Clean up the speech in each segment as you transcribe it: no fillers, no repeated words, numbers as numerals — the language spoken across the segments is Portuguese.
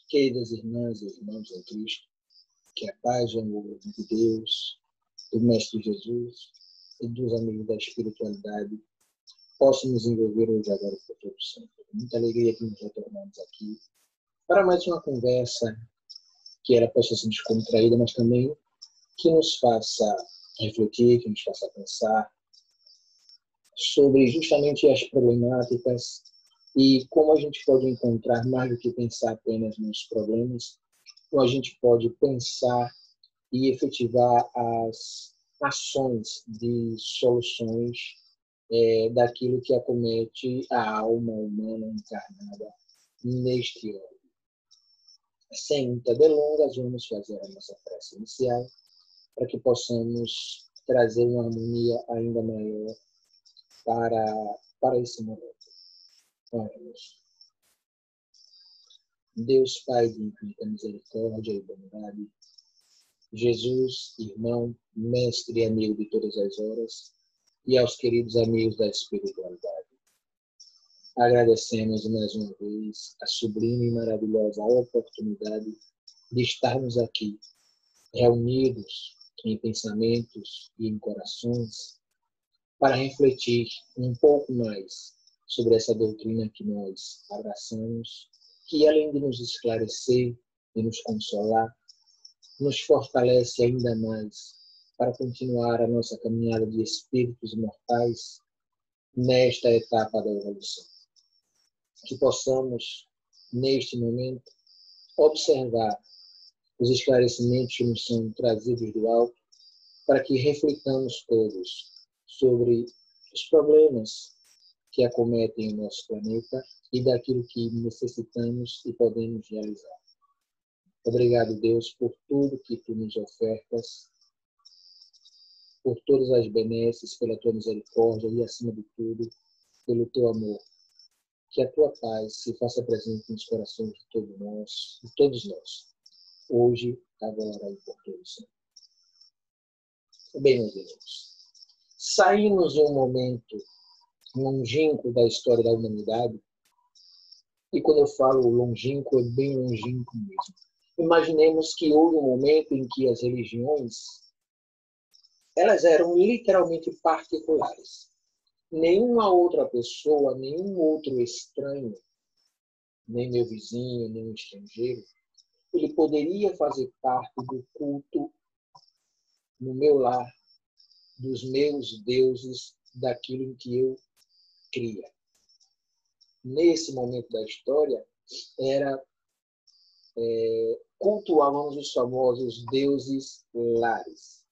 Queridas irmãs e irmãos em Cristo, que a paz e o amor de Deus, do Mestre Jesus e dos amigos da espiritualidade possam nos envolver hoje agora por todo sempre. Muita alegria que nos retornamos aqui para mais uma conversa que ela possa ser descontraída, mas também que nos faça refletir, que nos faça pensar sobre justamente as problemáticas e como a gente pode encontrar, mais do que pensar apenas nos problemas, como a gente pode pensar e efetivar as ações de soluções daquilo que acomete a alma humana encarnada neste ano. Sem muitas delongas, vamos fazer a nossa prece inicial para que possamos trazer uma harmonia ainda maior para esse momento. Oremos. Deus Pai de infinita misericórdia e bondade, Jesus, irmão, mestre e amigo de todas as horas, e aos queridos amigos da espiritualidade. Agradecemos mais uma vez a sublime e maravilhosa oportunidade de estarmos aqui, reunidos em pensamentos e em corações, para refletir um pouco mais sobre essa doutrina que nós abraçamos, que além de nos esclarecer e nos consolar, nos fortalece ainda mais para continuar a nossa caminhada de espíritos imortais nesta etapa da evolução. Que possamos, neste momento, observar os esclarecimentos que nos são trazidos do alto, para que reflitamos todos sobre os problemas que acometem o nosso planeta e daquilo que necessitamos e podemos realizar. Obrigado, Deus, por tudo que Tu nos ofertas, por todas as benesses, pela Tua misericórdia e, acima de tudo, pelo Teu amor. Que a Tua paz se faça presente nos corações de todos nós, hoje, agora e por todos sempre. Bem, meus irmãos, saímos de um momento longínquo da história da humanidade, e quando eu falo longínquo, é bem longínquo mesmo. Imaginemos que houve um momento em que as religiões elas eram literalmente particulares. Nenhuma outra pessoa, nenhum outro estranho, nem meu vizinho, nem um estrangeiro, ele poderia fazer parte do culto no meu lar, dos meus deuses, daquilo em que eu cria. Nesse momento da história, cultuávamos os famosos deuses lares.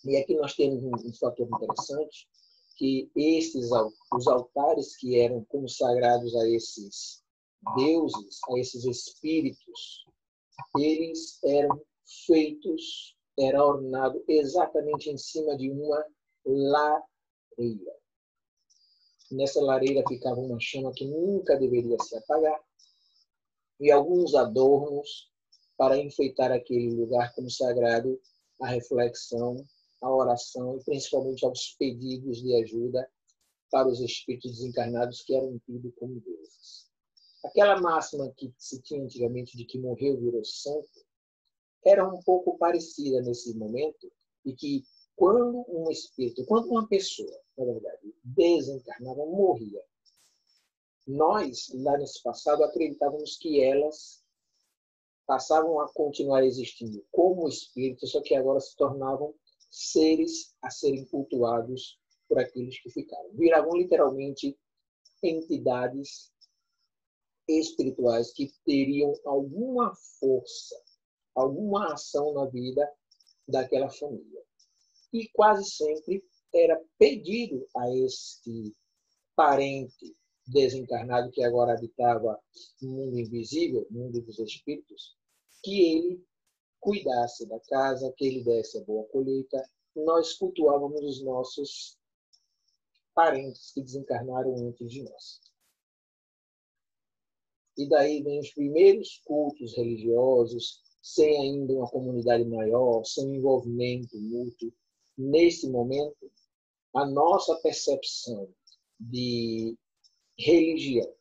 E aqui nós temos um fator interessante, que os altares que eram consagrados a esses deuses, a esses espíritos, eles eram ornado exatamente em cima de uma lareira. Nessa lareira ficava uma chama que nunca deveria se apagar e alguns adornos para enfeitar aquele lugar consagrado à reflexão, à oração e principalmente aos pedidos de ajuda para os espíritos desencarnados que eram tidos como deuses. Aquela máxima que se tinha antigamente de que morreu virou santo era um pouco parecida nesse momento, e que quando uma pessoa, na verdade, desencarnava, morria, nós, lá nesse passado, acreditávamos que elas passavam a continuar existindo como espíritos, só que agora se tornavam seres a serem cultuados por aqueles que ficaram. Viravam literalmente entidades espirituais que teriam alguma força, alguma ação na vida daquela família. E quase sempre era pedido a este parente desencarnado que agora habitava no mundo invisível, no mundo dos espíritos, que ele cuidasse da casa, que ele desse a boa colheita. Nós cultuávamos os nossos parentes que desencarnaram antes de nós. E daí vem os primeiros cultos religiosos, sem ainda uma comunidade maior, sem envolvimento mútuo. Nesse momento, a nossa percepção de religião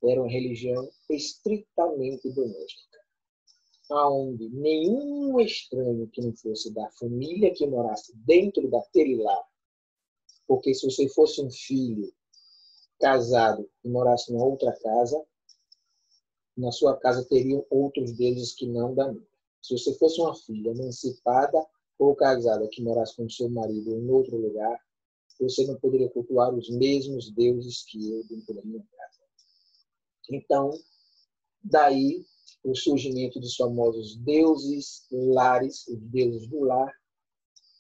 era uma religião estritamente doméstica, onde nenhum estranho que não fosse da família que morasse dentro daquele lar, porque se você fosse um filho casado e morasse em outra casa, na sua casa teriam outros deuses que não da minha. Se você fosse uma filha emancipada ou casada que morasse com seu marido em outro lugar, você não poderia cultuar os mesmos deuses que eu dentro da minha casa. Então, daí o surgimento dos famosos deuses lares, os deuses do lar,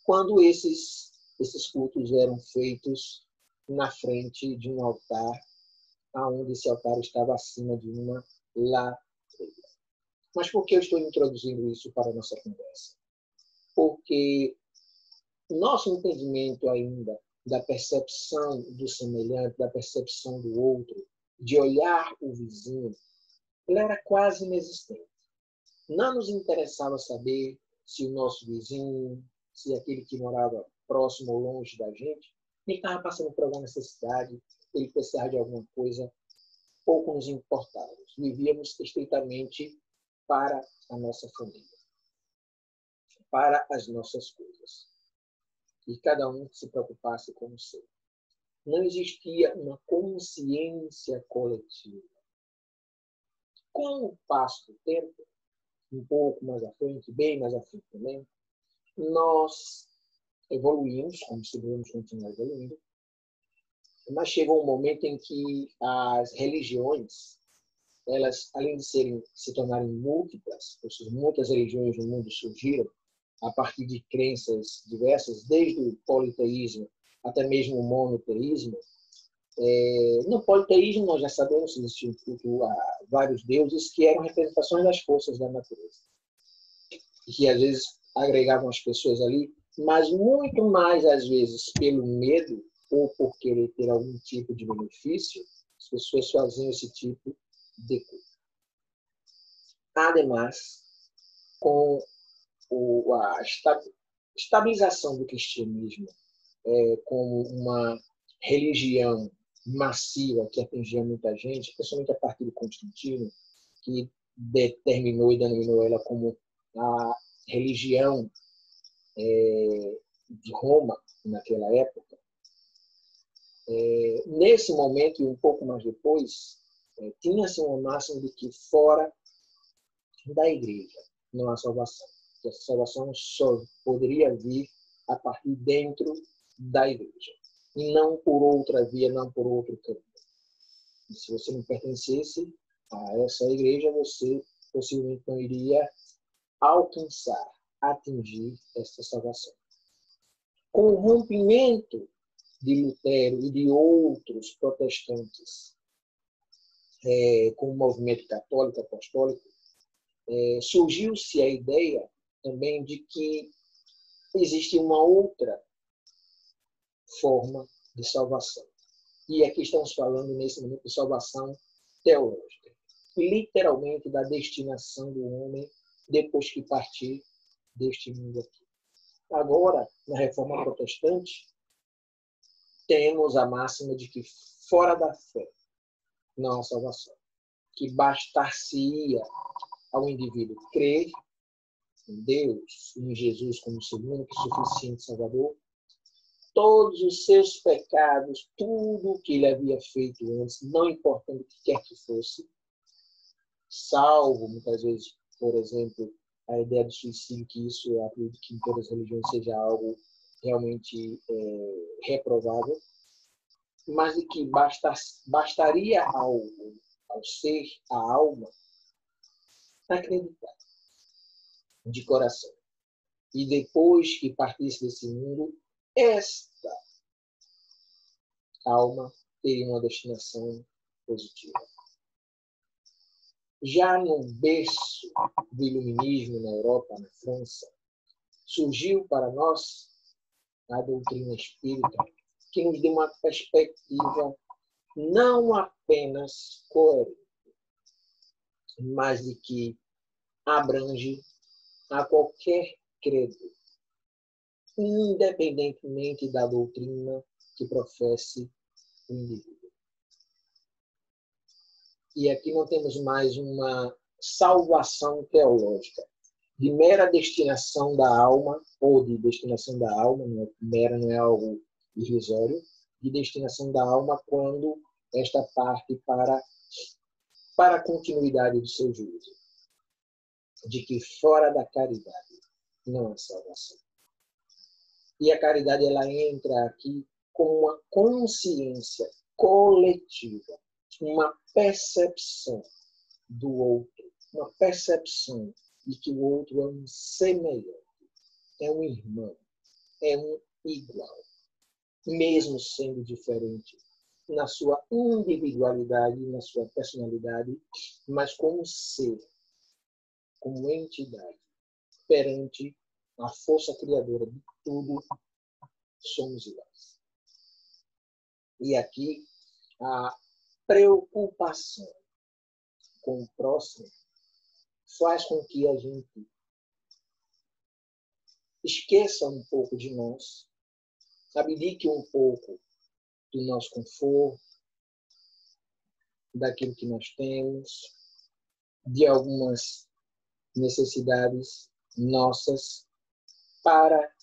quando esses cultos eram feitos na frente de um altar, onde esse altar estava acima de uma lareira. Mas por que eu estou introduzindo isso para a nossa conversa? Porque nosso entendimento ainda da percepção do semelhante, da percepção do outro, de olhar o vizinho, ele era quase inexistente. Não nos interessava saber se o nosso vizinho, se aquele que morava próximo ou longe da gente, ele estava passando por alguma necessidade, ele precisava de alguma coisa, pouco nos importávamos. Vivíamos estritamente para a nossa família, para as nossas coisas. E cada um se preocupasse com o seu. Não existia uma consciência coletiva. Com o passo do tempo, um pouco mais à frente, bem mais à frente também, nós evoluímos, como se devemos continuar evoluindo, mas chegou um momento em que as religiões, elas, além de se tornarem múltiplas, ou seja, muitas religiões no mundo surgiram a partir de crenças diversas, desde o politeísmo até mesmo o monoteísmo. No politeísmo, nós já sabemos que existia um culto a vários deuses que eram representações das forças da natureza, e que às vezes agregavam as pessoas ali, mas muito mais, às vezes, pelo medo ou por querer ter algum tipo de benefício, as pessoas faziam esse tipo de culto. Ademais, com a estabilização do cristianismo como uma religião massiva que atingia muita gente, principalmente a partir de Constantino, que determinou e denominou ela como a religião de Roma, naquela época. Nesse momento, e um pouco mais depois, tinha-se uma máxima de que fora da igreja não há salvação. Que a salvação só poderia vir a partir dentro da igreja. E não por outra via, não por outro caminho. E se você não pertencesse a essa igreja, você possivelmente não iria alcançar, atingir essa salvação. Com o rompimento de Lutero e de outros protestantes com o movimento católico, apostólico, surgiu-se a ideia também de que existe uma outra forma de salvação. E aqui estamos falando, nesse momento, de salvação teológica. Literalmente da destinação do homem depois que partir deste mundo aqui. Agora, na Reforma Protestante, temos a máxima de que fora da fé não há salvação. Que bastar-se-ia ao indivíduo crer em Deus, em Jesus como seu único e suficiente Salvador, todos os seus pecados, tudo o que ele havia feito antes, não importando o que quer que fosse, salvo, muitas vezes, por exemplo, a ideia do suicídio, que isso eu acredito que em todas as religiões seja algo realmente reprovável, mas de que bastaria ao ser, a alma, acreditar de coração. E depois que partisse desse mundo, esta alma teria uma destinação positiva. Já no berço do iluminismo na Europa, na França, surgiu para nós a doutrina espírita, que nos deu uma perspectiva não apenas coerente, mas de que abrange a qualquer credo, independentemente da doutrina que professe o indivíduo. E aqui não temos mais uma salvação teológica, de mera destinação da alma, ou de destinação da alma, mera não é algo irrisório, de destinação da alma quando esta parte para a continuidade do seu juízo, de que fora da caridade não há salvação. E a caridade ela entra aqui com uma consciência coletiva, uma percepção do outro, uma percepção de que o outro é um semelhante, é um irmão, é um igual, mesmo sendo diferente na sua individualidade, na sua personalidade, mas como ser, como entidade, perante a força criadora de tudo, somos iguais. E aqui a preocupação com o próximo faz com que a gente esqueça um pouco de nós, abdique um pouco do nosso conforto, daquilo que nós temos, de algumas necessidades nossas para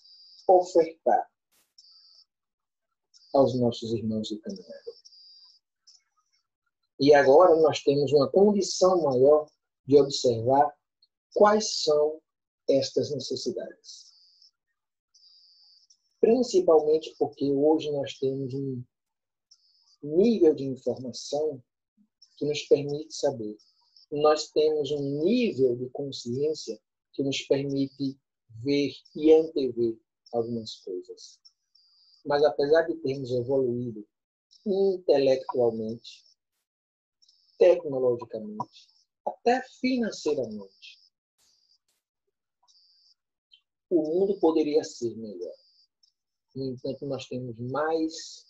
ofertar aos nossos irmãos de caminhada. E agora nós temos uma condição maior de observar quais são estas necessidades. Principalmente porque hoje nós temos um nível de informação que nos permite saber. Nós temos um nível de consciência que nos permite ver e antever algumas coisas. Mas apesar de termos evoluído intelectualmente, tecnologicamente, até financeiramente, o mundo poderia ser melhor. No entanto, nós temos mais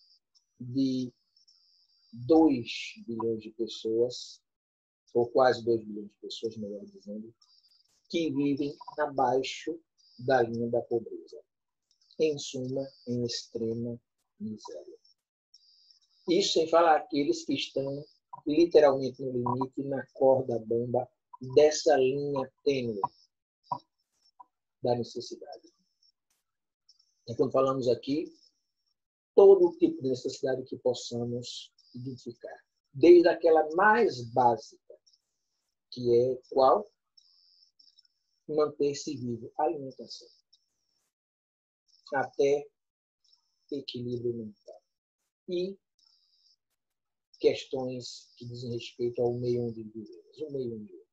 de 2 bilhões de pessoas, ou quase 2 bilhões de pessoas, melhor dizendo, que vivem abaixo da linha da pobreza. Em suma, em extrema miséria. Isso sem falar aqueles que estão literalmente no limite, na corda bamba dessa linha tênue da necessidade. Então, falamos aqui todo tipo de necessidade que possamos identificar. Desde aquela mais básica, que é qual? Manter-se vivo, alimentação. Até equilíbrio mental. E questões que dizem respeito ao meio onde vivemos, o meio ambiente.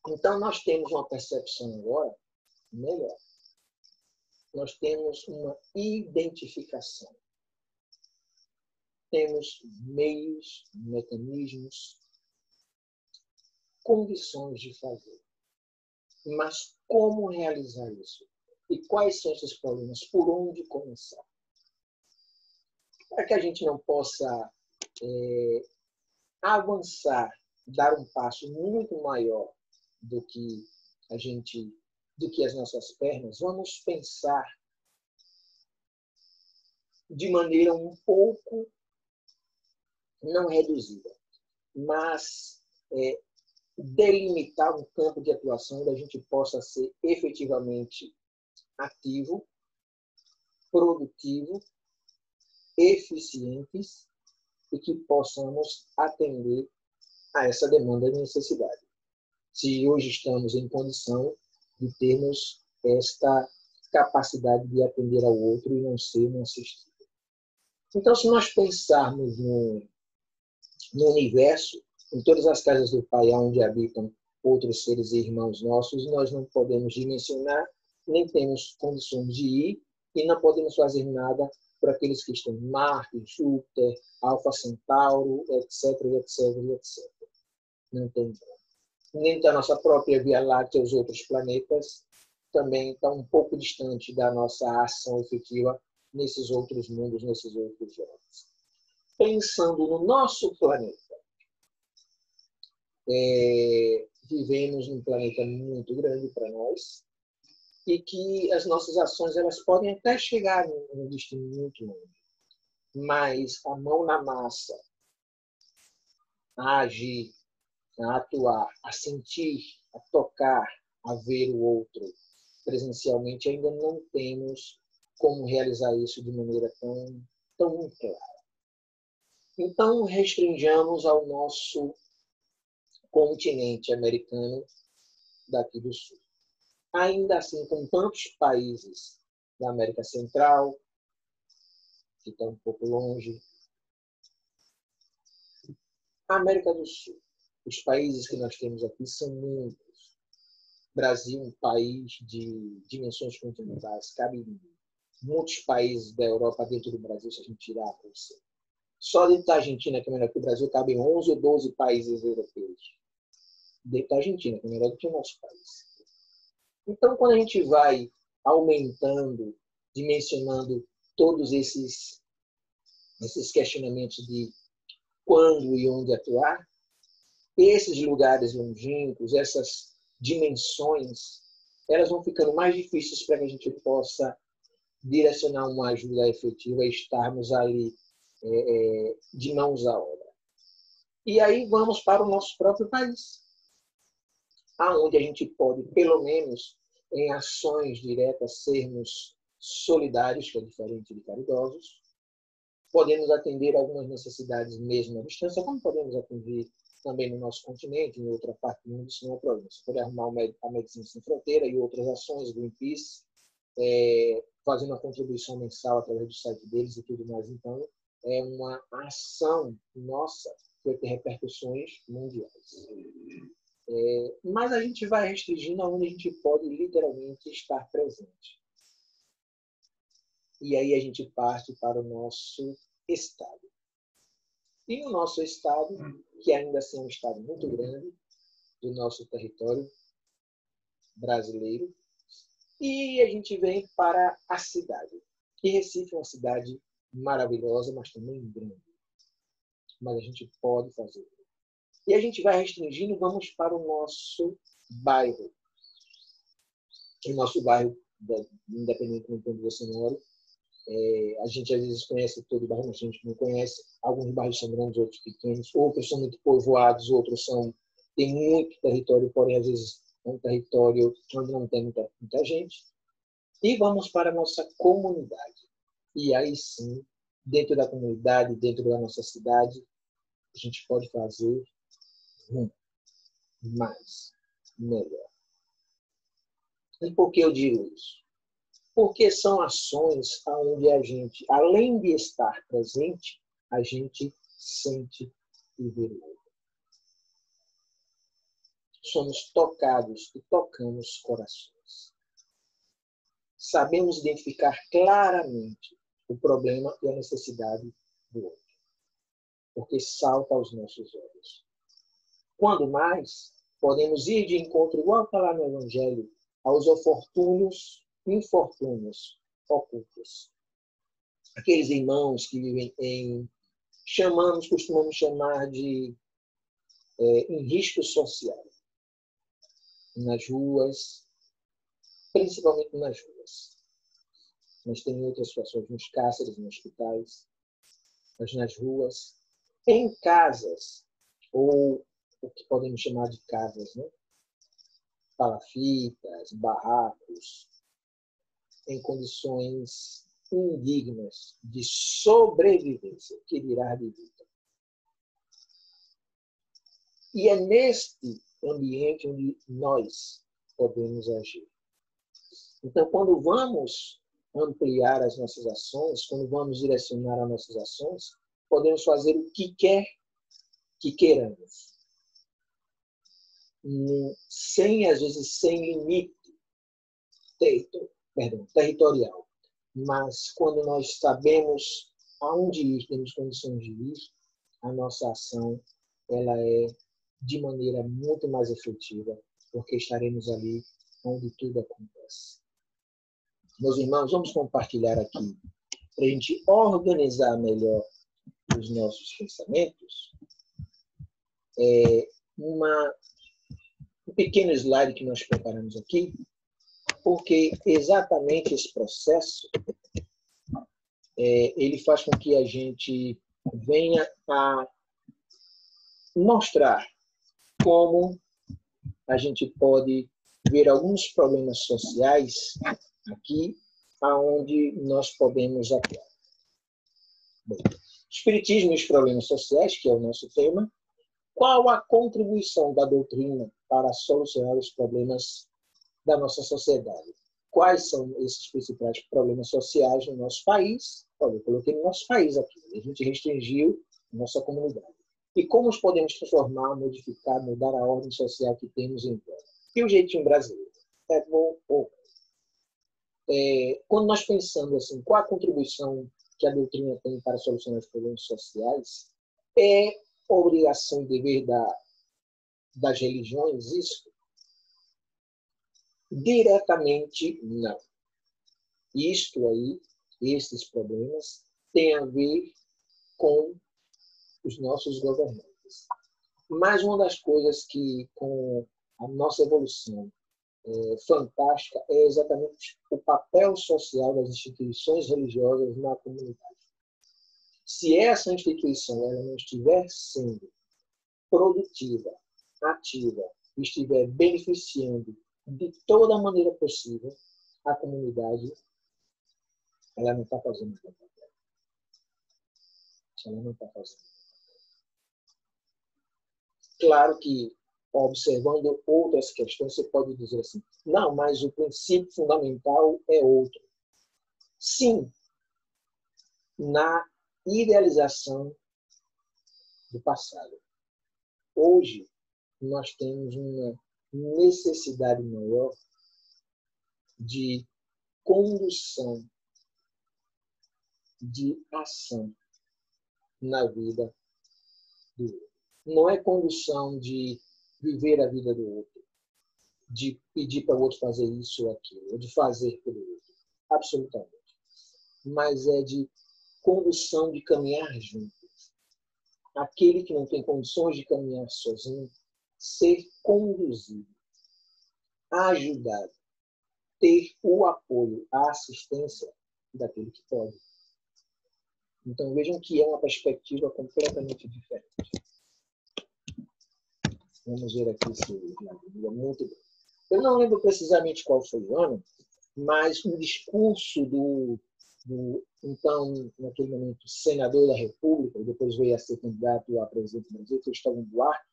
Então, nós temos uma percepção agora melhor. Nós temos uma identificação. Temos meios, mecanismos, condições de fazer. Mas como realizar isso? E quais são esses problemas? Por onde começar? Para que a gente não possa avançar, dar um passo muito maior do que as nossas pernas, vamos pensar de maneira um pouco não reduzida, mas delimitar um campo de atuação onde a gente possa ser efetivamente ativo, produtivo, eficientes e que possamos atender a essa demanda de necessidade. Se hoje estamos em condição de termos esta capacidade de atender ao outro e não ser um assistido. Então, se nós pensarmos no universo, em todas as casas do Pai onde habitam outros seres e irmãos nossos, nós não podemos dimensionar, nem temos condições de ir e não podemos fazer nada para aqueles que estão em Marte, Júpiter, Alfa Centauro, etc, etc, etc. Não tem como. Nem da nossa própria Via Láctea, os outros planetas, também estão um pouco distante da nossa ação efetiva nesses outros mundos, nesses outros jogos. Pensando no nosso planeta, vivemos num planeta muito grande para nós e que as nossas ações elas podem até chegar num destino muito longe, mas a mão na massa a agir, a atuar, a sentir, a tocar, a ver o outro presencialmente, ainda não temos como realizar isso de maneira tão clara. Então, restringamos ao nosso continente americano daqui do Sul. Ainda assim, com tantos países da América Central, que está um pouco longe, a América do Sul, os países que nós temos aqui são muitos. Brasil, um país de dimensões continentais, cabe muitos países da Europa dentro do Brasil, se a gente tirar a Rússia. Só dentro da Argentina, que é menor que o Brasil, cabem 11 ou 12 países europeus. Dentro da Argentina, que é menor do que o nosso país. Então, quando a gente vai aumentando, dimensionando todos esses questionamentos de quando e onde atuar, esses lugares longínquos, essas dimensões, elas vão ficando mais difíceis para que a gente possa direcionar uma ajuda efetiva e estarmos ali de mãos à obra. E aí vamos para o nosso próprio país, aonde a gente pode, pelo menos em ações diretas, sermos solidários, que é diferente de caridosos. Podemos atender algumas necessidades mesmo à distância, como podemos atender também no nosso continente, em outra parte do mundo, isso não é problema. Você pode arrumar a Medicina Sem Fronteira e outras ações, Greenpeace, fazendo uma contribuição mensal através do site deles e tudo mais. Então, é uma ação nossa que vai ter repercussões mundiais. Mas a gente vai restringindo aonde a gente pode literalmente estar presente. E aí a gente parte para o nosso estado. E o nosso estado, que ainda assim é um estado muito grande do nosso território brasileiro, e a gente vem para a cidade. E Recife é uma cidade maravilhosa, mas também grande. Mas a gente pode fazer. E a gente vai restringindo, vamos para o nosso bairro. O nosso bairro, independentemente de onde você mora, a gente às vezes conhece todo o bairro, mas a gente não conhece. Alguns bairros são grandes, outros pequenos, outros são muito povoados, outros têm muito território, porém às vezes é um território onde não tem muita gente. E vamos para a nossa comunidade. E aí sim, dentro da comunidade, dentro da nossa cidade, a gente pode fazer mais, melhor. E por que eu digo isso? Porque são ações onde a gente, além de estar presente, a gente sente e vê o outro. Somos tocados e tocamos corações. Sabemos identificar claramente o problema e a necessidade do outro, porque salta aos nossos olhos. Quando mais, podemos ir de encontro, igual está lá no Evangelho, aos infortúnios ocultos. Aqueles irmãos que vivem costumamos chamar de em risco social. Nas ruas, principalmente nas ruas. Mas tem outras situações, nos cárceres, nos hospitais, mas nas ruas, em casas, ou o que podemos chamar de casas, né? Palafitas, barracos, em condições indignas de sobrevivência, que dirá de vida. E é neste ambiente onde nós podemos agir. Então, quando vamos ampliar as nossas ações, quando vamos direcionar as nossas ações, podemos fazer o que quer que queiramos. Às vezes, sem limite territorial. Mas quando nós sabemos aonde ir, temos condições de ir, a nossa ação ela é de maneira muito mais efetiva, porque estaremos ali onde tudo acontece. Meus irmãos, vamos compartilhar aqui, para a gente organizar melhor os nossos pensamentos, um pequeno slide que nós preparamos aqui, porque exatamente esse processo ele faz com que a gente venha a mostrar como a gente pode ver alguns problemas sociais aqui, aonde nós podemos atuar. Bom, Espiritismo e os problemas sociais, que é o nosso tema. Qual a contribuição da doutrina para solucionar os problemas da nossa sociedade? Quais são esses principais problemas sociais no nosso país? Olha, eu coloquei no nosso país aqui, a gente restringiu a nossa comunidade. E como os podemos transformar, modificar, mudar a ordem social que temos em volta? E o jeitinho brasileiro? É bom ou quando nós pensamos assim, qual a contribuição que a doutrina tem para solucionar os problemas sociais, é obrigação e dever das religiões isso? Diretamente, não. Isto aí, esses problemas, têm a ver com os nossos governantes. Mas uma das coisas que, com a nossa evolução fantástica, é exatamente o papel social das instituições religiosas na comunidade. Se essa instituição ela não estiver sendo produtiva, ativa, estiver beneficiando de toda a maneira possível a comunidade, ela não está fazendo o papel. Ela não está fazendo. Claro que, observando outras questões, você pode dizer assim, não, mas o princípio fundamental é outro. Sim, na idealização do passado. Hoje, nós temos uma necessidade maior de condução, de ação na vida do outro. Não é condução de viver a vida do outro, de pedir para o outro fazer isso ou aquilo, ou de fazer pelo outro. Absolutamente. Mas é de condução de caminhar junto. Aquele que não tem condições de caminhar sozinho, ser conduzido, ajudado, ter o apoio, a assistência daquele que pode. Então vejam que é uma perspectiva completamente diferente. Vamos ver aqui se é muito bem. Eu não lembro precisamente qual foi o ano, mas o discurso do então, naquele momento, senador da República, e depois veio a ser candidato a presidente do Brasil, Cristóvão Buarque,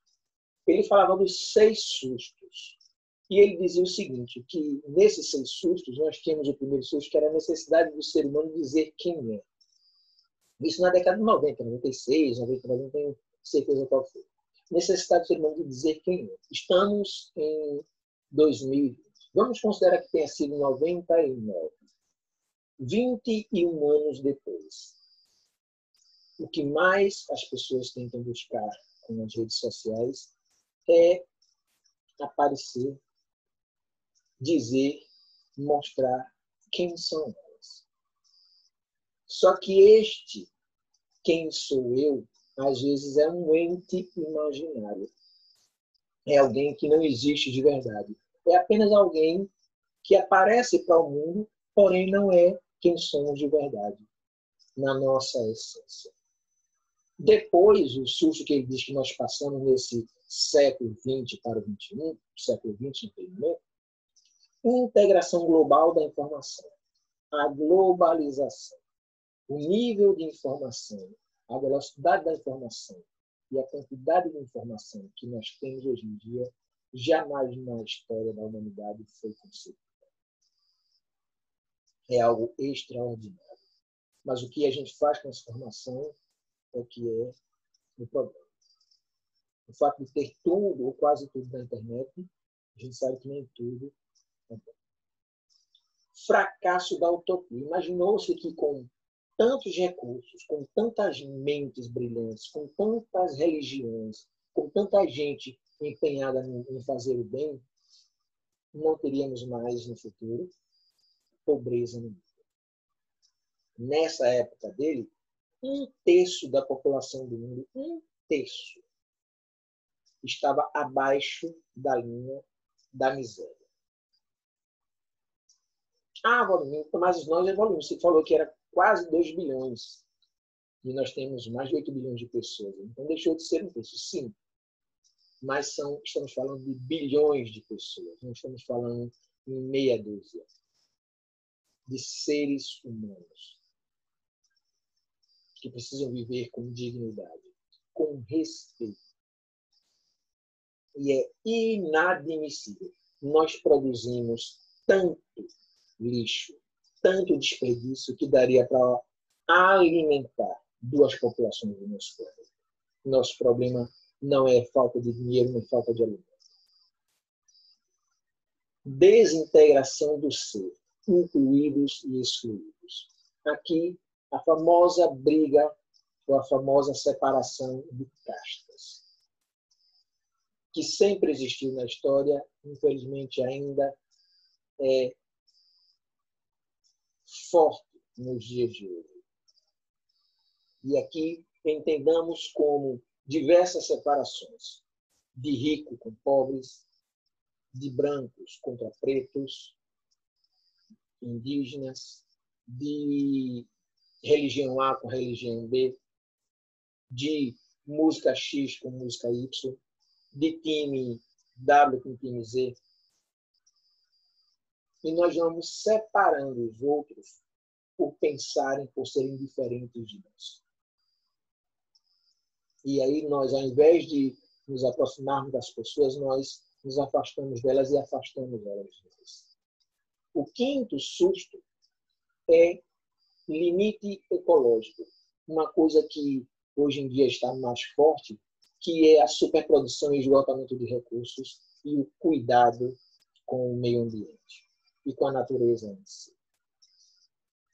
ele falava dos 6 sustos. E ele dizia o seguinte, que nesses 6 sustos, nós tínhamos o primeiro susto, que era a necessidade do ser humano dizer quem é. Isso na década de 90, 96, 99, não tenho certeza qual foi. Necessidade do ser humano de dizer quem é. Estamos em 2020. Vamos considerar que tenha sido 99. 21 anos depois. O que mais as pessoas tentam buscar com as redes sociais é aparecer, dizer, mostrar quem são elas. Só que este quem sou eu, às vezes é um ente imaginário. É alguém que não existe de verdade. É apenas alguém que aparece para o mundo, porém não é quem somos de verdade, na nossa essência. Depois, o susto que ele diz que nós passamos nesse século XX para o XXI, século XX, entendimento, integração global da informação, a globalização, o nível de informação, a velocidade da informação e a quantidade de informação que nós temos hoje em dia, jamais na história da humanidade foi concebida. É algo extraordinário. Mas o que a gente faz com essa informação é que é o problema. O fato de ter tudo, ou quase tudo na internet, a gente sabe que nem tudo é bom. Fracasso da utopia. Imaginou-se que com tantos recursos, com tantas mentes brilhantes, com tantas religiões, com tanta gente empenhada em fazer o bem, não teríamos mais no futuro pobreza no mundo. Nessa época dele, 1/3 da população do mundo, 1/3, estava abaixo da linha da miséria. Mas nós evoluímos. Você falou que era quase 2 bilhões. E nós temos mais de 8 bilhões de pessoas. Então deixou de ser 1/3. Sim, mas estamos falando de bilhões de pessoas, não estamos falando em meia dúzia de seres humanos que precisam viver com dignidade, com respeito. E é inadmissível. Nós produzimos tanto lixo, tanto desperdício, que daria para alimentar 2 populações do nosso planeta. Nosso problema não é falta de dinheiro, nem falta de alimento. Desintegração do ser, incluídos e excluídos. Aqui, a famosa briga, ou a famosa separação de castas, que sempre existiu na história, infelizmente ainda é forte nos dias de hoje. E aqui entendamos como diversas separações de rico com pobres, de brancos contra pretos, indígenas, de religião A com religião B, de música X com música Y, de time W com time Z. E nós vamos separando os outros por pensarem, por serem diferentes de nós. E aí nós, ao invés de nos aproximarmos das pessoas, nós nos afastamos delas e afastamos elas de nós. O quinto susto é limite ecológico. Uma coisa que hoje em dia está mais forte, que é a superprodução e esgotamento de recursos e o cuidado com o meio ambiente e com a natureza em si.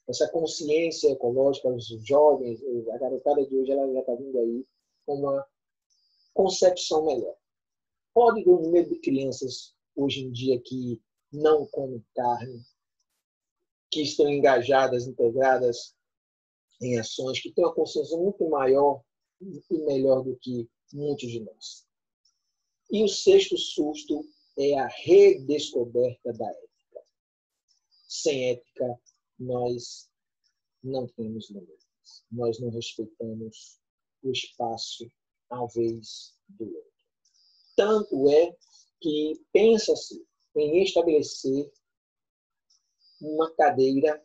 Essa consciência ecológica, os jovens, a garotada de hoje, ela já está vindo aí com uma concepção melhor. Pode ver o número de crianças hoje em dia que não comem carne, que estão engajadas, integradas em ações, que têm uma consciência muito maior e melhor do que muitos de nós. E o sexto susto é a redescoberta da ética. Sem ética, nós não temos limites. Nós não respeitamos o espaço à vez do outro. Tanto é que pensa-se em estabelecer uma cadeira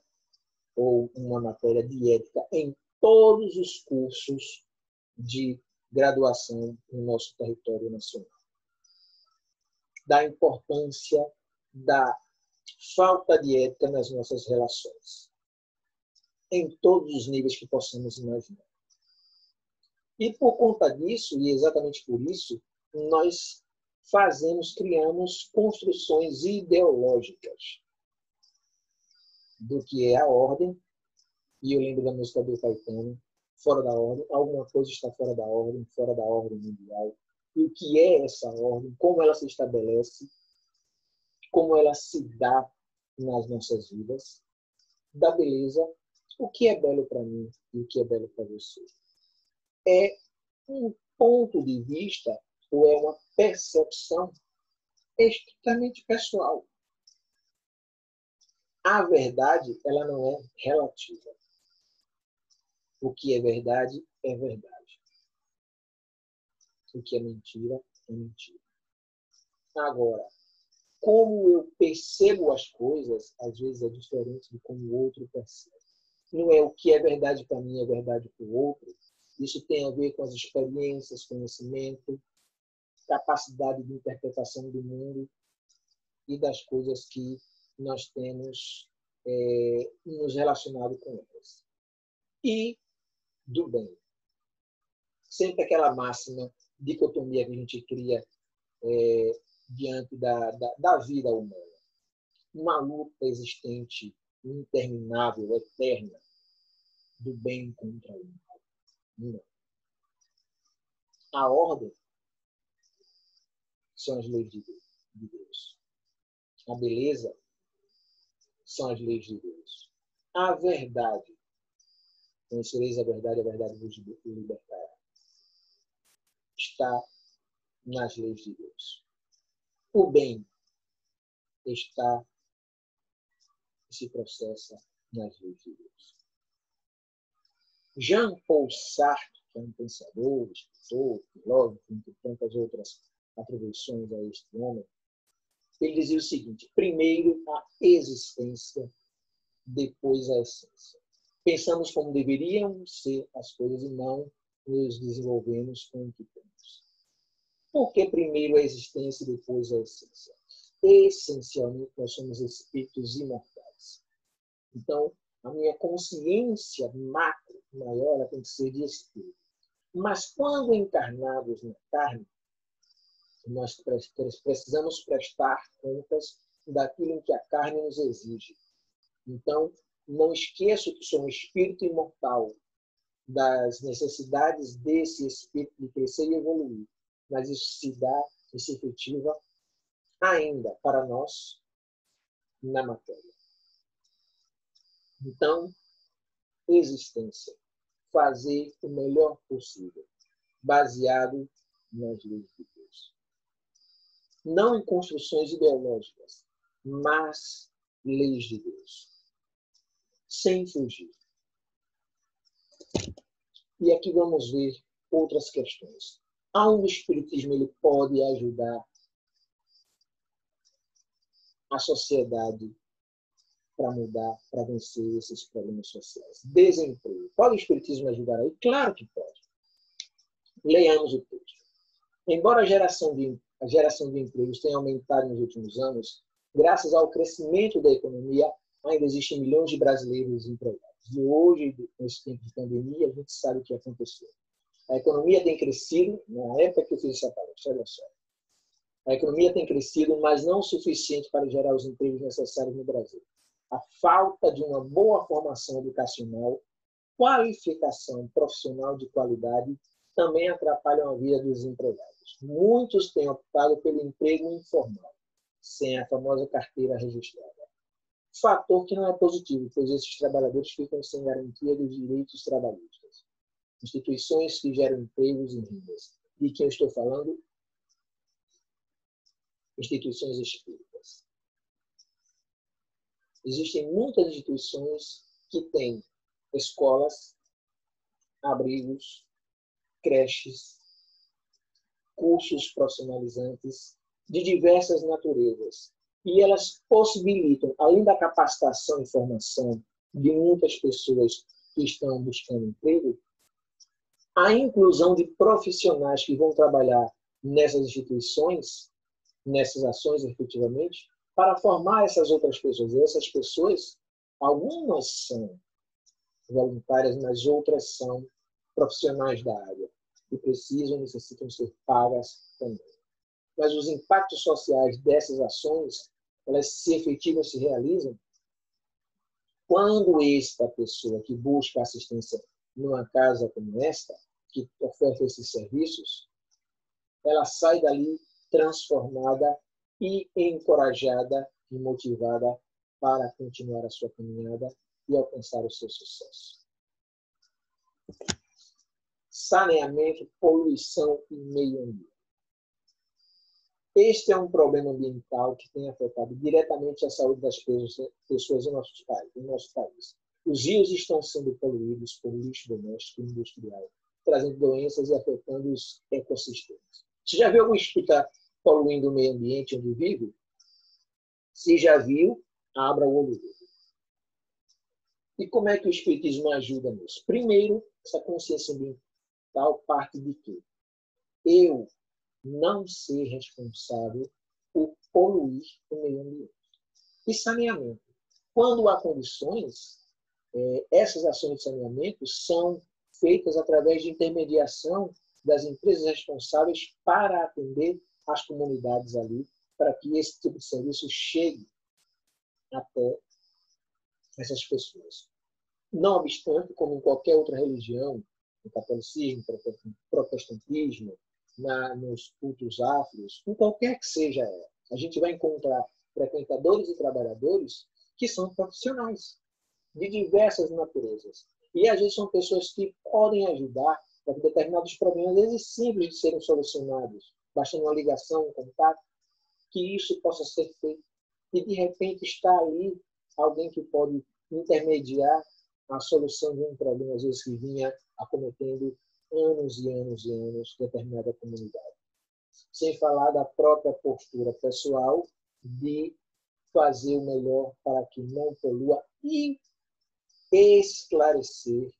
ou uma matéria de ética em todos os cursos de graduação no nosso território nacional. Da importância da falta de ética nas nossas relações, em todos os níveis que possamos imaginar. E por conta disso, e exatamente por isso, nós criamos construções ideológicas do que é a ordem. E eu lembro da música do Caetano, fora da ordem, alguma coisa está fora da ordem mundial. E o que é essa ordem, como ela se estabelece, como ela se dá nas nossas vidas, da beleza, o que é belo para mim e o que é belo para você. É um ponto de vista ou é uma percepção estritamente pessoal. A verdade, ela não é relativa. O que é verdade, é verdade. O que é mentira, é mentira. Agora, como eu percebo as coisas, às vezes é diferente de como o outro percebe. Não é o que é verdade para mim, é verdade para o outro. Isso tem a ver com as experiências, conhecimento, capacidade de interpretação do mundo e das coisas que nós temos nos relacionado com elas. E do bem. Sempre aquela máxima, dicotomia que a gente cria diante da vida humana. Uma luta existente, interminável, eterna, do bem contra o mal. Não. A ordem são as leis de Deus. A beleza são as leis de Deus. A verdade, conhecereis a verdade vos libertará, está nas leis de Deus. O bem está e se processa nas leis de Deus. Jean Paul Sartre, que é um pensador, escritor, filósofo, entre tantas outras atribuições a este homem, ele dizia o seguinte: primeiro a existência, depois a essência. Pensamos como deveriam ser as coisas e não nos desenvolvemos com o que temos. Por que primeiro a existência e depois a essência? Essencialmente, nós somos espíritos imortais. Então, a minha consciência macro, maior, ela tem que ser de espírito. Mas quando encarnados na carne, nós precisamos prestar contas daquilo que a carne nos exige. Então, não esqueço que sou um espírito imortal, das necessidades desse espírito de crescer e evoluir. Mas isso se dá e se efetiva ainda para nós na matéria. Então, existência. Fazer o melhor possível, baseado nas leis de Deus. Não em construções ideológicas, mas leis de Deus. Sem fugir. E aqui vamos ver outras questões. Aonde o Espiritismo ele pode ajudar a sociedade para mudar, para vencer esses problemas sociais? Desemprego. Pode o Espiritismo ajudar aí? Claro que pode. Leiamos o texto. Embora a geração de empregos tenha aumentado nos últimos anos, graças ao crescimento da economia, ainda existem milhões de brasileiros desempregados. E hoje, nesse tempo de pandemia, a gente sabe o que aconteceu. A economia tem crescido, na época que eu fiz essa palestra, olha só. A economia tem crescido, mas não o suficiente para gerar os empregos necessários no Brasil. A falta de uma boa formação educacional, qualificação profissional de qualidade, também atrapalham a vida dos empregados. Muitos têm optado pelo emprego informal, sem a famosa carteira registrada. Fator que não é positivo, pois esses trabalhadores ficam sem garantia dos direitos trabalhistas. Instituições que geram empregos e rendas. De quem eu estou falando? Instituições espíritas. Existem muitas instituições que têm escolas, abrigos, creches, cursos profissionalizantes de diversas naturezas. E elas possibilitam, além da capacitação e formação de muitas pessoas que estão buscando emprego, a inclusão de profissionais que vão trabalhar nessas instituições, nessas ações, efetivamente, para formar essas outras pessoas. E essas pessoas, algumas são voluntárias, mas outras são profissionais da área que necessitam ser pagas também. Mas os impactos sociais dessas ações, elas se efetivam, se realizam quando esta pessoa que busca assistência numa casa como esta, que oferece esses serviços, ela sai dali transformada e encorajada e motivada para continuar a sua caminhada e alcançar o seu sucesso. Saneamento, poluição e meio ambiente. Este é um problema ambiental que tem afetado diretamente a saúde das pessoas em nosso país. Os rios estão sendo poluídos por lixo doméstico e industrial, trazendo doenças e afetando os ecossistemas. Você já viu algum espírita poluindo o meio ambiente onde vive? Se já viu, abra o olho dele. E como é que o espiritismo ajuda nisso? Primeiro, essa consciência ambiental parte de quê? Eu não ser responsável por poluir o meio ambiente. E saneamento. Quando há condições, essas ações de saneamento são feitas através de intermediação das empresas responsáveis para atender as comunidades ali, para que esse tipo de serviço chegue até essas pessoas. Não obstante, como em qualquer outra religião, no catolicismo, protestantismo, nos cultos afros, em qualquer que seja ela, a gente vai encontrar frequentadores e trabalhadores que são profissionais, de diversas naturezas. E às vezes são pessoas que podem ajudar para que determinados problemas, às vezes simples de serem solucionados, bastando uma ligação, um contato, que isso possa ser feito. E de repente está ali alguém que pode intermediar a solução de um problema, às vezes, que vinha acometendo anos e anos e anos determinada comunidade. Sem falar da própria postura pessoal de fazer o melhor para que não polua e esclarecer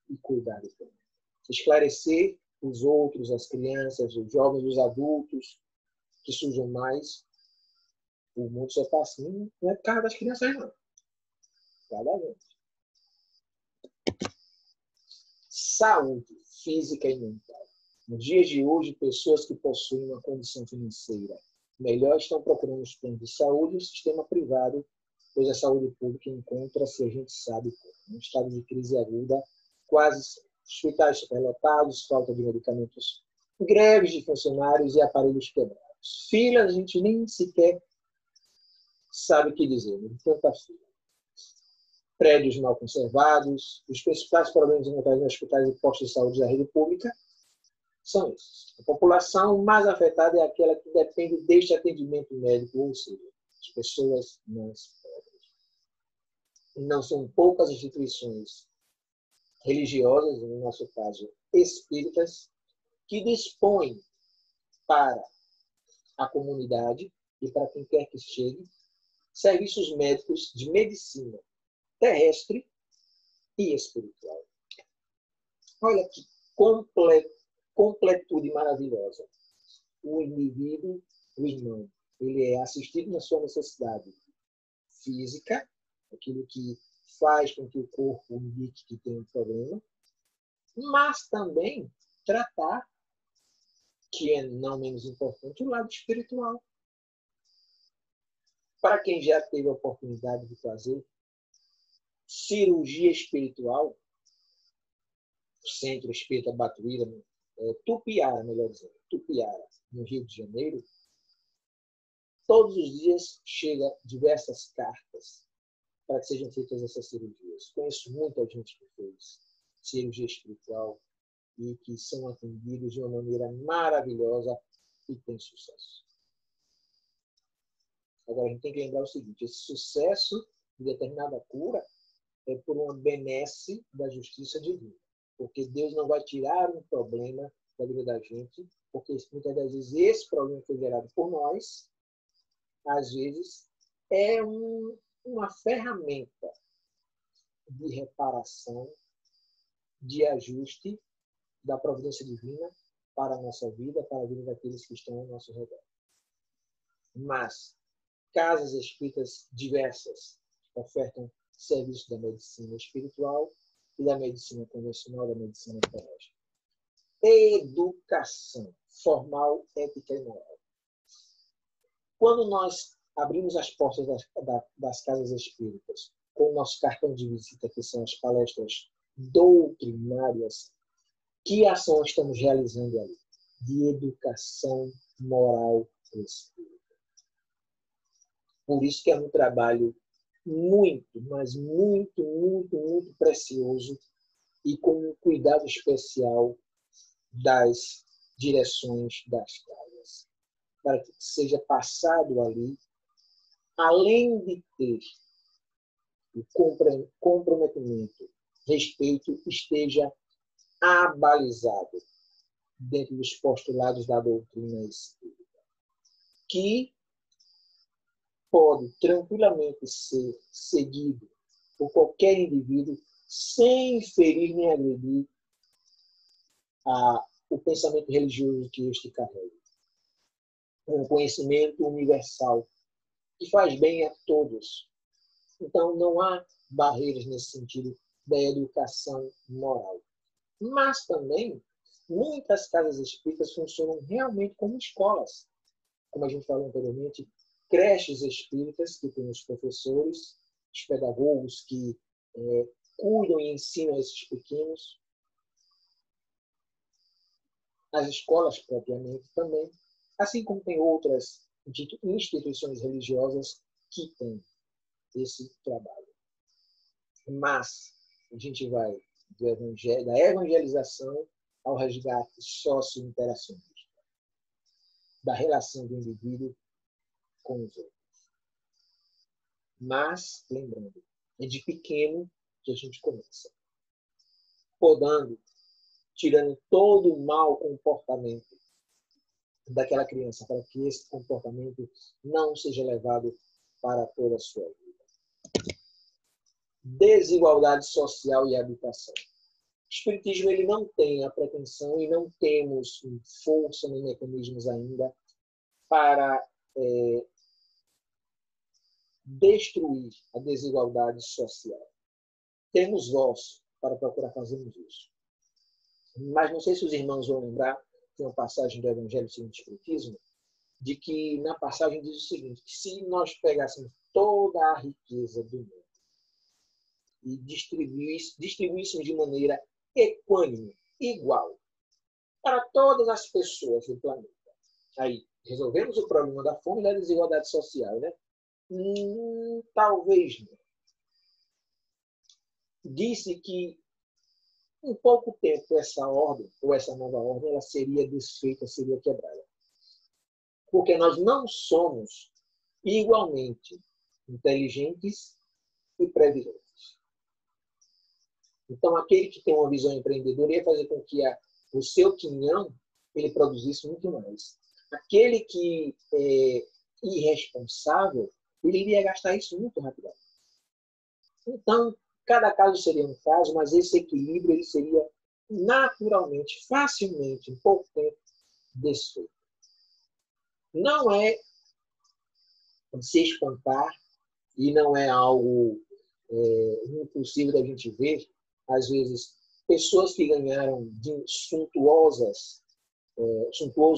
e cuidar do planeta. Esclarecer os outros, as crianças, os jovens, os adultos que sujam mais. O mundo só está assim, não é por causa das crianças, não. Cada vez. Saúde física e mental. Nos dias de hoje, pessoas que possuem uma condição financeira melhor estão procurando os planos de saúde e o sistema privado, pois a saúde pública encontra-se, a gente sabe, em um estado de crise aguda, quase hospitais superlotados, falta de medicamentos, greves de funcionários e aparelhos quebrados. Filas, a gente nem sequer sabe o que dizer, né? Tanta fila. Prédios mal conservados, os principais problemas encontrados em hospitais e postos de saúde da rede pública são esses. A população mais afetada é aquela que depende deste atendimento médico, ou seja, as pessoas mais pobres. E não são poucas instituições religiosas, no nosso caso espíritas, que dispõem para a comunidade e para quem quer que chegue serviços médicos de medicina terrestre e espiritual. Olha que completude maravilhosa. O indivíduo, o irmão, ele é assistido na sua necessidade física, aquilo que faz com que o corpo indique que tem um problema, mas também tratar, que é não menos importante, o lado espiritual. Para quem já teve a oportunidade de fazer cirurgia espiritual, Centro Espírita Batuíra, Tupiara, melhor dizendo, Tupiara, no Rio de Janeiro, todos os dias chegam diversas cartas para que sejam feitas essas cirurgias. Conheço muita gente que fez cirurgia espiritual e que são atendidos de uma maneira maravilhosa e tem sucesso. Agora, a gente tem que lembrar o seguinte, esse sucesso de determinada cura é por uma benesse da justiça divina. Porque Deus não vai tirar um problema da vida da gente, porque muitas das vezes esse problema foi gerado por nós, às vezes é uma ferramenta de reparação, de ajuste da providência divina para a nossa vida, para a vida daqueles que estão ao nosso redor. Mas casas espíritas diversas ofertam serviços da medicina espiritual e da medicina convencional, da medicina terrestre. Educação formal, ética e moral. Quando nós abrimos as portas das casas espíritas com o nosso cartão de visita, que são as palestras doutrinárias, que ação estamos realizando ali? De educação moral espírita. Por isso que é um trabalho muito, mas muito, muito, muito precioso e com um cuidado especial das direções das casas, para que seja passado ali, além de ter o comprometimento, respeito, esteja abalizado dentro dos postulados da doutrina espírita, que pode tranquilamente ser seguido por qualquer indivíduo sem ferir nem agredir o pensamento religioso que este carrega. Um conhecimento universal que faz bem a todos. Então, não há barreiras nesse sentido da educação moral. Mas também, muitas casas espíritas funcionam realmente como escolas. Como a gente falou anteriormente, creches espíritas, que tem os professores, os pedagogos que cuidam e ensinam esses pequenos. As escolas, propriamente, também. Assim como tem outras instituições religiosas que têm esse trabalho. Mas a gente vai da evangelização ao resgate socio-interacionista, da relação do indivíduo com os outros. Mas, lembrando, é de pequeno que a gente começa. Podando, tirando todo o mau comportamento daquela criança, para que esse comportamento não seja levado para toda a sua vida. Desigualdade social e habitação. O Espiritismo ele não tem a pretensão e não temos força nem mecanismos ainda para destruir a desigualdade social. Temos voz para procurar fazermos isso. Mas não sei se os irmãos vão lembrar, tem uma passagem do Evangelho segundo o Espiritismo, de que na passagem diz o seguinte, que se nós pegássemos toda a riqueza do mundo e distribuíssemos de maneira equânime, igual, para todas as pessoas do planeta, aí resolvemos o problema da fome e da desigualdade social, né? Talvez não. Disse que em pouco tempo essa ordem, ou essa nova ordem, ela seria desfeita, seria quebrada. Porque nós não somos igualmente inteligentes e previdentes. Então, aquele que tem uma visão empreendedora ia fazer com que o seu quinhão ele produzisse muito mais. Aquele que é irresponsável, ele iria gastar isso muito rapidamente. Então, cada caso seria um caso, mas esse equilíbrio ele seria naturalmente, facilmente, em pouco tempo, desfeito. Não é de se espantar e não é algo impossível da gente ver, às vezes, pessoas que ganharam de suntuoso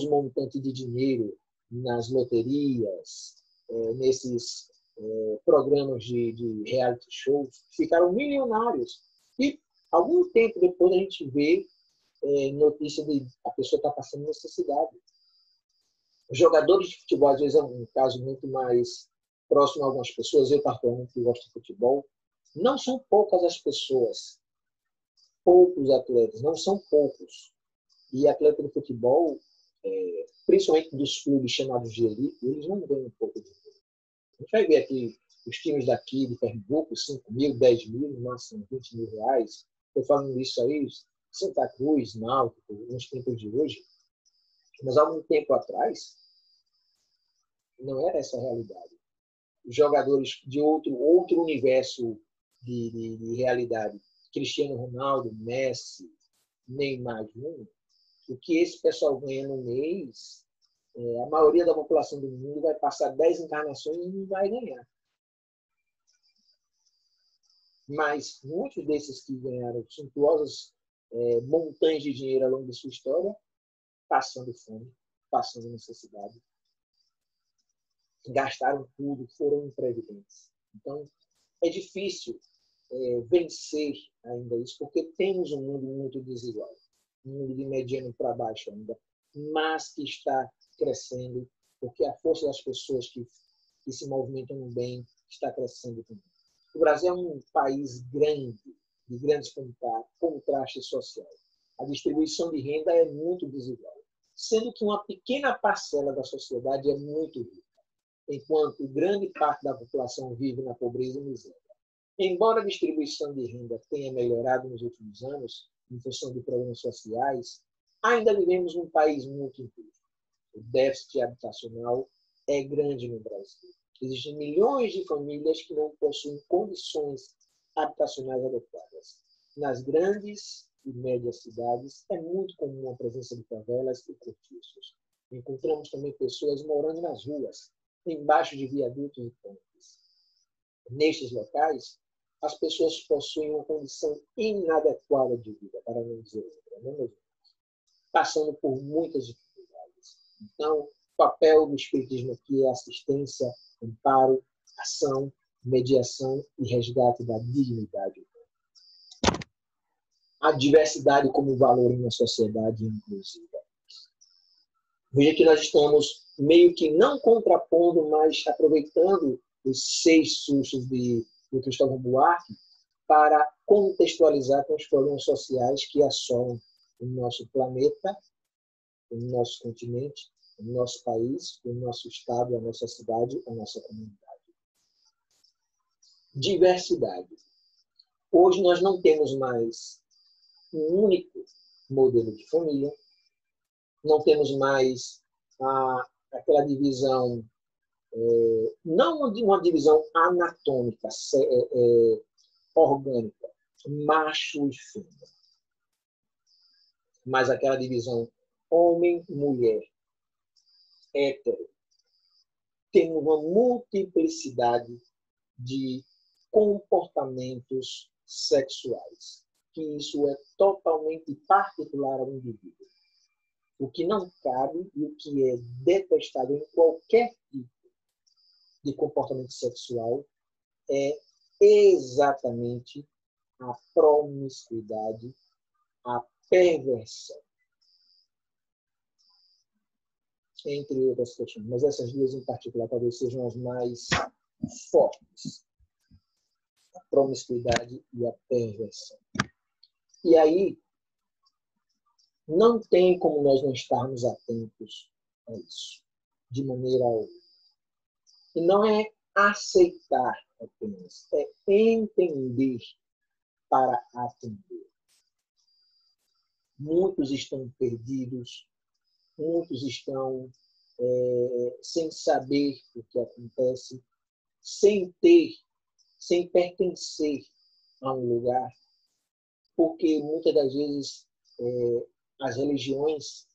montante de dinheiro nas loterias, nesses programas de reality shows, ficaram milionários. E algum tempo depois a gente vê notícia de a pessoa está passando necessidade. Os jogadores de futebol, às vezes, é um caso muito mais próximo a algumas pessoas. Eu, particularmente, que gosto de futebol, não são poucas as pessoas, poucos atletas, não são poucos. E atleta de futebol, principalmente dos clubes chamados de elite, eles não ganham pouco dinheiro. A gente vai ver aqui os times daqui de Pernambuco, 5 mil, 10 mil, no máximo 20 mil reais. Estou falando isso aí, Santa Cruz, Náutico, nos tempos de hoje. Mas há algum tempo atrás, não era essa a realidade. Os jogadores de outro universo de realidade, Cristiano Ronaldo, Messi, Neymar Júnior, o que esse pessoal ganha no mês, a maioria da população do mundo vai passar 10 encarnações e não vai ganhar. Mas muitos desses que ganharam suntuosas montanhas de dinheiro ao longo da sua história, passando fome, passando necessidade, gastaram tudo, foram imprevidentes. Então, é difícil vencer ainda isso, porque temos um mundo muito desigual, um mundo de mediano para baixo ainda, mas que está crescendo, porque a força das pessoas que se movimentam no bem está crescendo também. O Brasil é um país grande, de grandes contrastes sociais. A distribuição de renda é muito desigual, sendo que uma pequena parcela da sociedade é muito rica, enquanto grande parte da população vive na pobreza e miséria. Embora a distribuição de renda tenha melhorado nos últimos anos, em função de problemas sociais, ainda vivemos num país muito injusto. O déficit habitacional é grande no Brasil. Existem milhões de famílias que não possuem condições habitacionais adequadas. Nas grandes e médias cidades, é muito comum a presença de favelas e cortiços. Encontramos também pessoas morando nas ruas, embaixo de viadutos e pontes. Nestes locais, as pessoas possuem uma condição inadequada de vida, para não dizer outra, passando por muitas dificuldades. Então, o papel do Espiritismo aqui é assistência, amparo, ação, mediação e resgate da dignidade humana. A diversidade como valor em uma sociedade inclusiva. Veja que nós estamos meio que não contrapondo, mas aproveitando os 6 sustos de Cristóvão Buarque para contextualizar com os problemas sociais que assolam o nosso planeta, o nosso continente, o nosso país, o nosso estado, a nossa cidade, a nossa comunidade. Diversidade. Hoje nós não temos mais um único modelo de família, não temos mais aquela divisão, não uma divisão anatômica, orgânica, macho e fêmea, mas aquela divisão homem-mulher, hétero, tem uma multiplicidade de comportamentos sexuais, que isso é totalmente particular ao indivíduo. O que não cabe e o que é detestável em qualquer tipo de comportamento sexual é exatamente a promiscuidade, a perversão, entre outras questões. Mas essas duas em particular talvez sejam as mais fortes. A promiscuidade e a perversão. E aí, não tem como nós não estarmos atentos a isso, de maneira alguma. E não é aceitar apenas, é entender para atender. Muitos estão perdidos, muitos estão sem saber o que acontece, sem pertencer a um lugar, porque muitas das vezes as religiões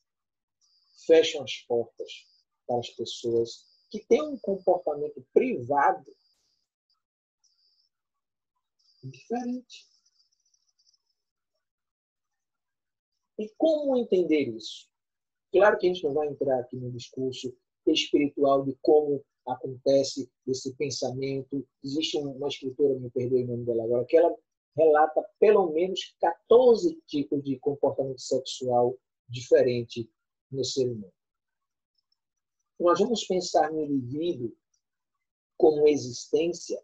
fecham as portas para as pessoas que têm um comportamento privado diferente. E como entender isso? Claro que a gente não vai entrar aqui no discurso espiritual de como acontece esse pensamento. Existe uma escritora, me perdoe o nome dela agora, que ela relata pelo menos 14 tipos de comportamento sexual diferente no ser humano. Nós vamos pensar no indivíduo como existência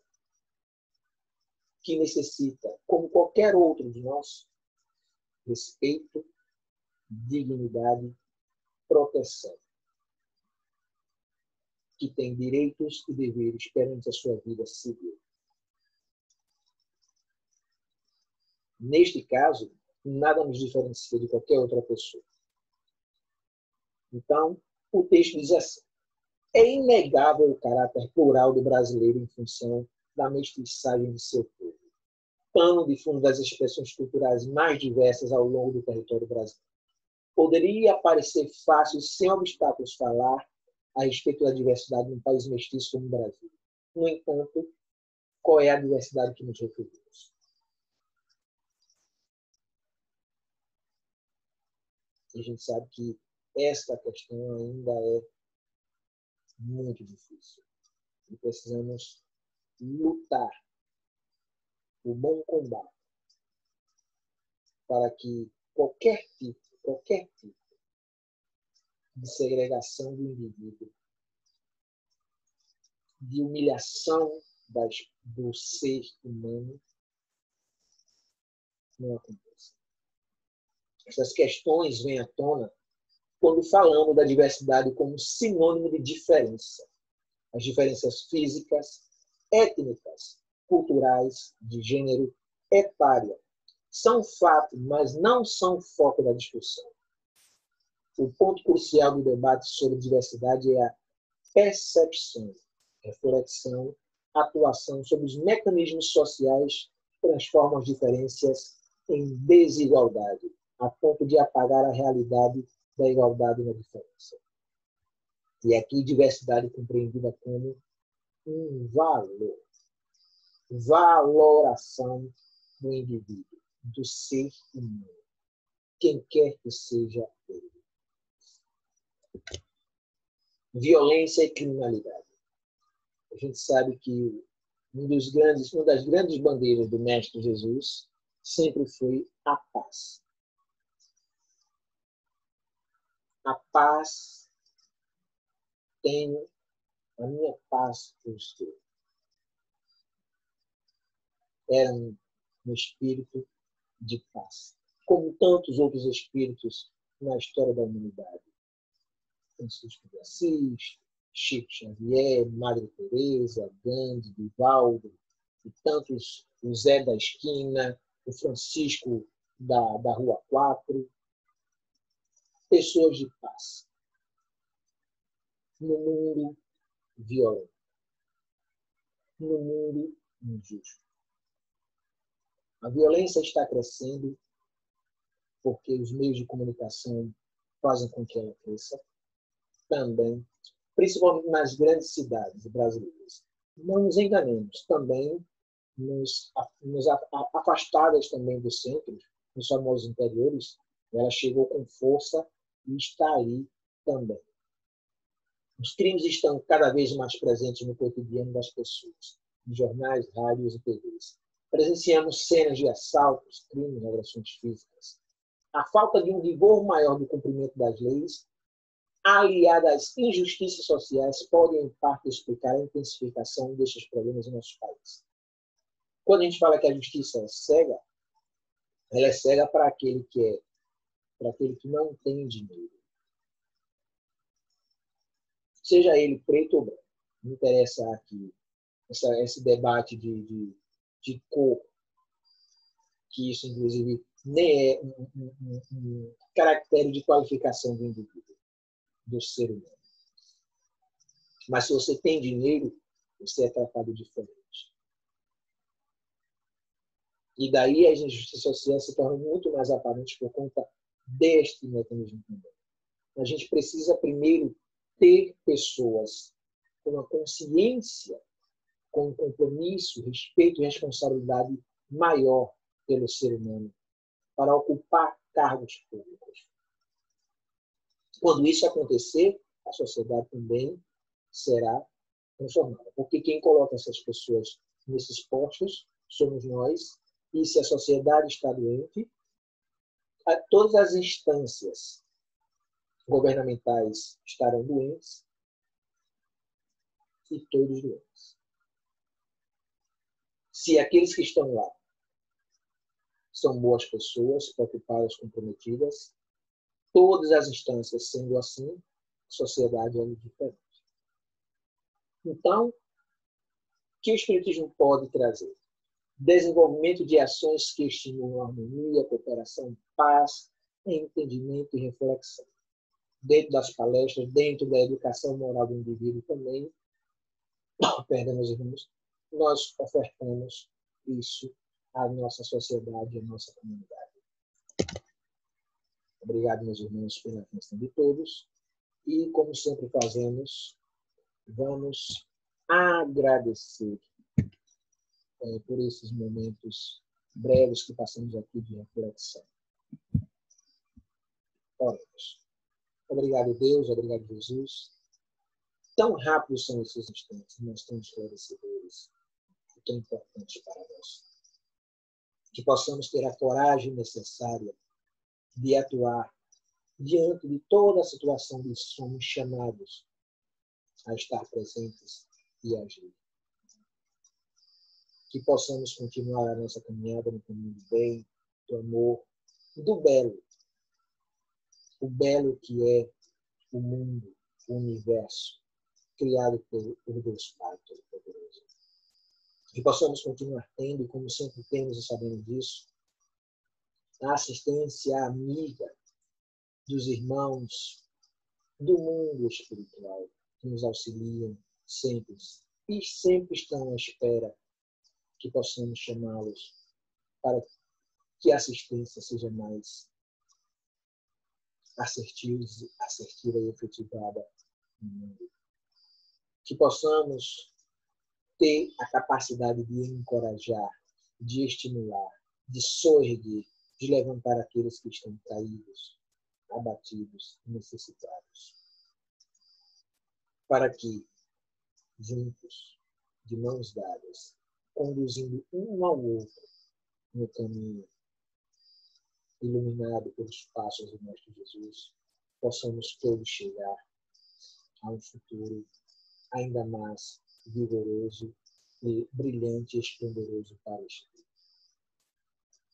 que necessita, como qualquer outro de nós, respeito, dignidade, proteção, que tem direitos e deveres perante a sua vida civil. Neste caso, nada nos diferencia de qualquer outra pessoa. Então, o texto diz assim: é inegável o caráter plural do brasileiro em função da mestiçagem de seu povo, pano de fundo das expressões culturais mais diversas ao longo do território brasileiro. Poderia parecer fácil, sem obstáculos, falar a respeito da diversidade de um país mestiço como o Brasil. No entanto, qual é a diversidade que nos referimos? A gente sabe que esta questão ainda é muito difícil. E precisamos lutar o bom combate para que qualquer tipo de segregação do indivíduo, de humilhação do ser humano, não aconteça. Essas questões vêm à tona quando falamos da diversidade como sinônimo de diferença. As diferenças físicas, étnicas, culturais, de gênero, etária, são fato, mas não são foco da discussão. O ponto crucial do debate sobre diversidade é a percepção, reflexão, atuação sobre os mecanismos sociais que transformam as diferenças em desigualdade, a ponto de apagar a realidade da igualdade na diferença. E aqui diversidade compreendida como um valor, valoração do indivíduo, do ser humano, quem quer que seja ele. Violência e criminalidade. A gente sabe que uma das grandes bandeiras do Mestre Jesus sempre foi a paz. A paz, tenho a minha paz por você. Era um espírito de paz, como tantos outros espíritos na história da humanidade. Francisco de Assis, Chico Xavier, Madre Teresa, Gandhi, Divaldo, e tantos, o Zé da Esquina, o Francisco da Rua 4, pessoas de paz. no mundo violento, no mundo injusto. A violência está crescendo porque os meios de comunicação fazem com que ela cresça também, principalmente nas grandes cidades brasileiras. Não nos enganemos, também nos afastadas também dos centros, nos famosos interiores, ela chegou com força e está aí também. Os crimes estão cada vez mais presentes no cotidiano das pessoas, em jornais, rádios e TVs. Presenciamos cenas de assaltos, crimes, agressões físicas. A falta de um rigor maior do cumprimento das leis, aliada às injustiças sociais, podem, em parte, explicar a intensificação destes problemas em nosso país. Quando a gente fala que a justiça é cega, ela é cega para aquele que não tem dinheiro. Seja ele preto ou branco. Não interessa aqui esse debate de cor, que isso, inclusive, nem é um caractere de qualificação do indivíduo, do ser humano. Mas se você tem dinheiro, você é tratado diferente. E daí as injustiças sociais se tornam muito mais aparentes por conta deste mecanismo também. A gente precisa primeiro ter pessoas com uma consciência, com um compromisso, respeito e responsabilidade maior pelo ser humano para ocupar cargos públicos. Quando isso acontecer, a sociedade também será transformada. Porque quem coloca essas pessoas nesses postos somos nós. E se a sociedade está doente, todas as instâncias governamentais estarão doentes e todos doentes. Se aqueles que estão lá são boas pessoas, preocupadas, comprometidas, todas as instâncias sendo assim, a sociedade é diferente. Então, o que o Espiritismo pode trazer? Desenvolvimento de ações que estimulam a harmonia, cooperação, paz, entendimento e reflexão. Dentro das palestras, dentro da educação moral do indivíduo também, perdão, meus irmãos, nós ofertamos isso à nossa sociedade, à nossa comunidade. Obrigado, meus irmãos, pela atenção de todos. E, como sempre fazemos, vamos agradecer por esses momentos breves que passamos aqui de reflexão. Oremos. Obrigado, Deus, obrigado, Jesus. Tão rápidos são esses instantes, mas tão esclarecedores e tão importantes para nós. Que possamos ter a coragem necessária de atuar diante de toda a situação de que somos chamados a estar presentes e agir. Que possamos continuar a nossa caminhada no caminho do bem, do amor, do belo. O belo que é o mundo, o universo, criado por Deus Pai Todo-Poderoso. Que possamos continuar tendo, como sempre temos e sabemos disso, a assistência amiga dos irmãos do mundo espiritual, que nos auxiliam sempre e sempre estão à espera que possamos chamá-los para que a assistência seja mais assertiva e efetivada no mundo. Que possamos ter a capacidade de encorajar, de estimular, de sorrir, de levantar aqueles que estão caídos, abatidos, necessitados. Para que, juntos, de mãos dadas, conduzindo um ao outro no caminho iluminado pelos passos do Mestre Jesus, possamos todos chegar a um futuro ainda mais vigoroso e brilhante e esplendoroso para o Espírito,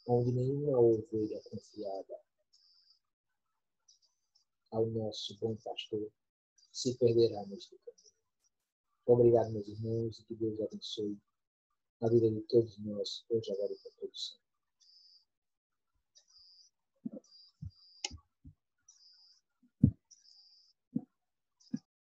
onde nenhuma ovelha confiada ao nosso bom pastor se perderá neste caminho. Obrigado, meus irmãos, e que Deus abençoe a vida de todos nós, hoje, agora e por todos sempre.